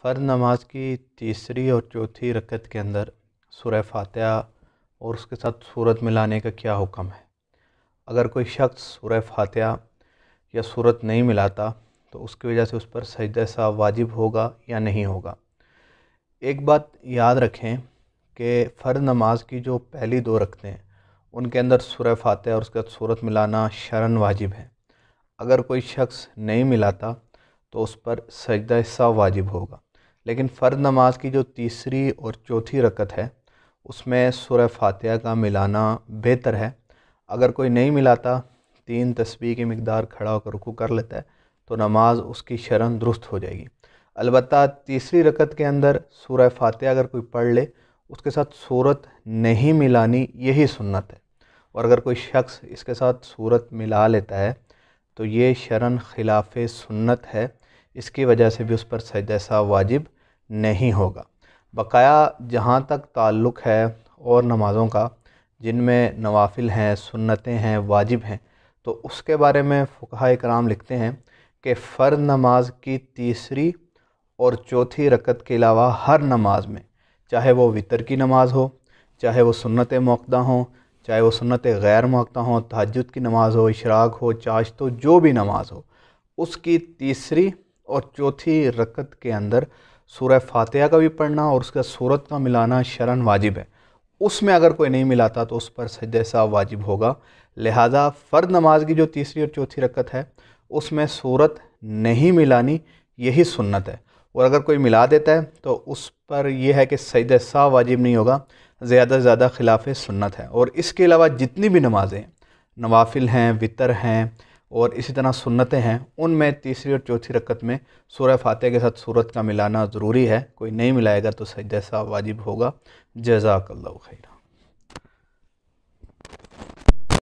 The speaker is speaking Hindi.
फ़र्ज़ नमाज की तीसरी और चौथी रकत के अंदर सूरह फातिहा और उसके साथ सूरत मिलाने का क्या हुक्म है। अगर कोई शख्स सूरह फातिहा या सूरत नहीं मिलाता तो उसकी वजह से उस पर सजदा सahव वाजिब होगा या नहीं होगा। एक बात याद रखें कि फ़र्ज़ नमाज की जो पहली दो रकतें हैं उनके अंदर सूरह फातिहा और उसके साथ सूरत मिलाना शरन वाजिब है। अगर कोई शख्स नहीं मिलाता तो उस पर सजदा सahव वाजिब होगा। लेकिन फ़र्ज़ नमाज की जो तीसरी और चौथी रकत है उसमें सूरह फातिहा का मिलाना बेहतर है। अगर कोई नहीं मिलाता, 3 तस्बीह की मिक़दार खड़ा होकर रुकू कर लेता है तो नमाज उसकी शरन दुरुस्त हो जाएगी। अलबत्ता तीसरी रकत के अंदर सूरह फातिहा अगर कोई पढ़ ले, उसके साथ सूरत नहीं मिलानी, यही सुन्नत है। और अगर कोई शख्स इसके साथ सूरत मिला लेता है तो ये शरन खिलाफ सुन्नत है। इसकी वजह से भी उस पर सजदा सahव वाजिब नहीं होगा। बकाया जहाँ तक ताल्लुक़ है और नमाज़ों का जिनमें नवाफिल हैं, सुन्नतें हैं, वाजिब हैं, तो उसके बारे में फ़ुक़हा कराम लिखते हैं कि फ़र्ज़ नमाज की तीसरी और चौथी रकत के अलावा हर नमाज में, चाहे वो वितर की नमाज हो, चाहे वो सुन्नत मुअक्कदा हों, चाहे वो सुन्नत गैर मुअक्कदा हों, तहज्जुद की नमाज हो, इशराक हो, चाश्त हो, जो भी नमाज हो, उसकी तीसरी और चौथी रकत के अंदर सूरह फातिहा का भी पढ़ना और उसका सूरत का मिलाना शरन वाजिब है। उसमें अगर कोई नहीं मिलाता तो उस पर सजदा सahव वाजिब होगा। लिहाजा फ़र्ज़ नमाज की जो तीसरी और चौथी रकत है उसमें सूरत नहीं मिलानी, यही सुन्नत है। और अगर कोई मिला देता है तो उस पर यह है कि सजदा सahव वाजिब नहीं होगा, ज़्यादा से ज़्यादा खिलाफ सुन्नत है। और इसके अलावा जितनी भी नमाज़ें नवाफिल हैं, वितर हैं और इसी तरह सुन्नतें हैं, उनमें तीसरी और चौथी रकत में सूरह फातिहा के साथ सूरत का मिलाना ज़रूरी है। कोई नहीं मिलाएगा तो सजदा सahव वाजिब होगा। जज़ाकल्लाहु खैरा।